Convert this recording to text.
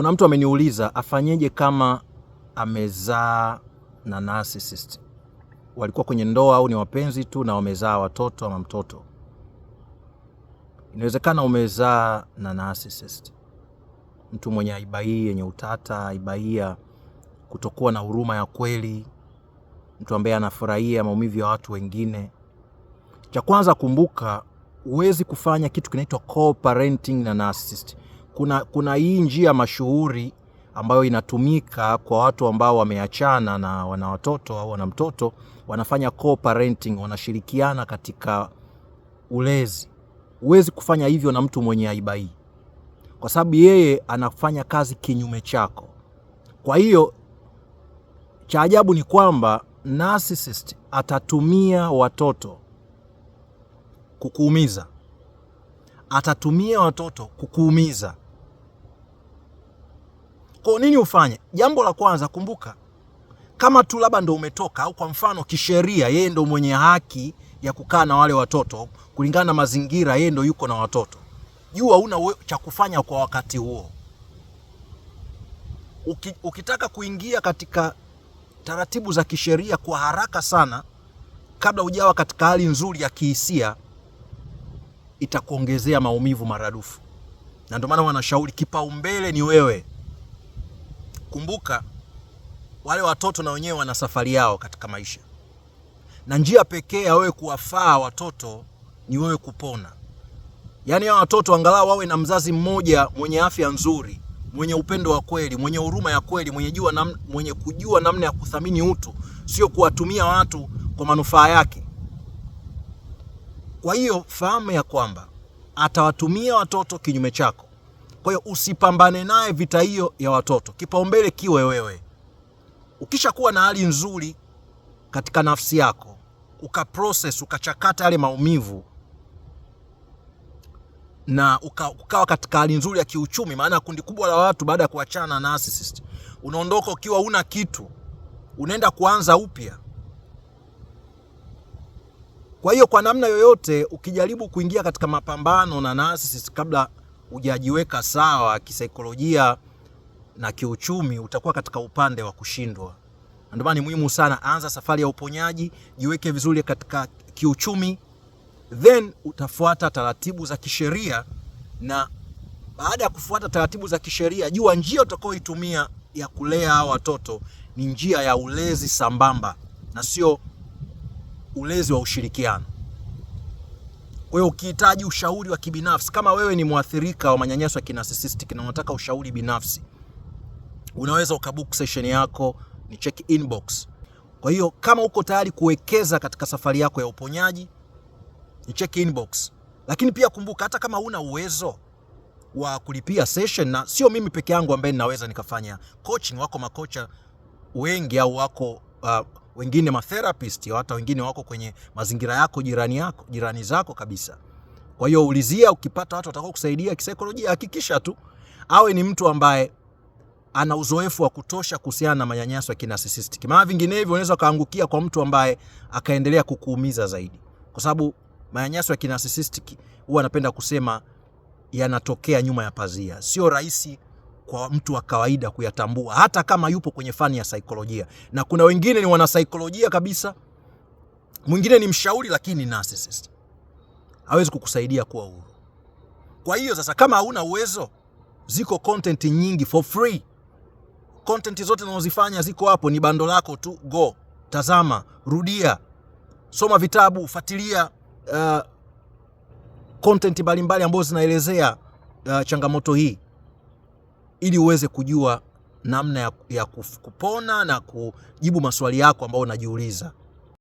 Kuna mtu ameniuliza afanyeje kama amezaa na narcissist. Walikuwa kwenye ndoa au ni wapenzi tu na wamezaa watoto ama mtoto. Inawezekana umezaa na narcissist. Mtu mwenye aiba hii yenye utata, aiba hii ya kutokuwa na huruma ya kweli, mtu ambaye anafurahia maumivu ya watu wengine. Cha kwanza kumbuka, huwezi kufanya kitu kinaitwa co-parenting na narcissist. Kuna hii njia mashuhuri ambayo inatumika kwa watu ambao wameachana na wana watoto au wana mtoto, wanafanya co-parenting, wanashirikiana katika ulezi. Huwezi kufanya hivyo na mtu mwenye aiba hii, kwa sababu yeye anafanya kazi kinyume chako. Kwa hiyo cha ajabu ni kwamba narcissist atatumia watoto kukuumiza. Atatumia watoto kukuumiza. Kwa nini ufanye? Jambo la kwanza kumbuka, kama tu labda ndo umetoka au kwa mfano kisheria yeye ndo mwenye haki ya kukaa na wale watoto kulingana na mazingira, yeye ndo yuko na watoto, jua huna cha kufanya kwa wakati huo. Ukitaka kuingia katika taratibu za kisheria kwa haraka sana kabla hujawa katika hali nzuri ya kihisia, itakuongezea maumivu maradufu. Na ndio maana wanashauri kipaumbele ni wewe. Kumbuka wale watoto na wenyewe wana safari yao katika maisha, na njia pekee ya wewe kuwafaa watoto ni wewe kupona. Yaani hao watoto angalau wawe na mzazi mmoja mwenye afya nzuri, mwenye upendo wa kweli, mwenye huruma ya kweli, mwenye kujua namna ya kuthamini utu, sio kuwatumia watu kwa manufaa yake. Kwa hiyo fahamu ya kwamba atawatumia watoto kinyume chako. Kwa hiyo usipambane naye vita hiyo ya watoto. Kipaumbele kiwe wewe. Ukisha kuwa na hali nzuri katika nafsi yako, ukaprocess, ukachakata yale maumivu, na ukawa katika hali nzuri ya kiuchumi, maana kundi kubwa la watu baada ya kuachana na narcissist, unaondoka ukiwa una kitu, unaenda kuanza upya. Kwa hiyo kwa namna yoyote ukijaribu kuingia katika mapambano na narcissist kabla hujajiweka sawa kisaikolojia na kiuchumi, utakuwa katika upande wa kushindwa. Ndio maana ni muhimu sana, anza safari ya uponyaji, jiweke vizuri katika kiuchumi, then utafuata taratibu za kisheria. Na baada ya kufuata taratibu za kisheria, jua njia utakayoitumia ya kulea hao watoto ni njia ya ulezi sambamba na sio ulezi wa ushirikiano. Kwa hiyo ukihitaji ushauri wa kibinafsi, kama wewe ni mwathirika wa manyanyaso ya kinarcissistic na unataka ushauri binafsi, unaweza ukabook session yako, ni check inbox. Kwa hiyo kama uko tayari kuwekeza katika safari yako ya uponyaji, ni check inbox. Lakini pia kumbuka, hata kama huna uwezo wa kulipia session, na sio mimi peke yangu ambaye ninaweza nikafanya coaching, wako makocha wengi, au wako wengine matherapist, hata wengine wako kwenye mazingira yako, jirani zako kabisa. Kwa hiyo ulizia, ukipata watu watakao kusaidia kisaikolojia, hakikisha tu awe ni mtu ambaye ana uzoefu wa kutosha kuhusiana na manyanyaso ya kinarcissistic. Maana vinginevyo unaweza kaangukia kwa mtu ambaye akaendelea kukuumiza zaidi. Kwa sababu manyanyaso ya kinarcissistic huwa anapenda kusema yanatokea nyuma ya pazia. Sio rahisi kwa mtu wa kawaida kuyatambua, hata kama yupo kwenye fani ya saikolojia. Na kuna wengine ni wana saikolojia kabisa, mwingine ni mshauri lakini ni narcissist, hawezi kukusaidia kuwa huru. Kwa hiyo sasa, kama hauna uwezo, ziko content nyingi for free. Content zote unazozifanya ziko hapo, ni bando lako tu, go tazama, rudia, soma vitabu, fuatilia content mbalimbali ambazo zinaelezea changamoto hii, ili uweze kujua namna ya kupona na kujibu maswali yako ambayo unajiuliza.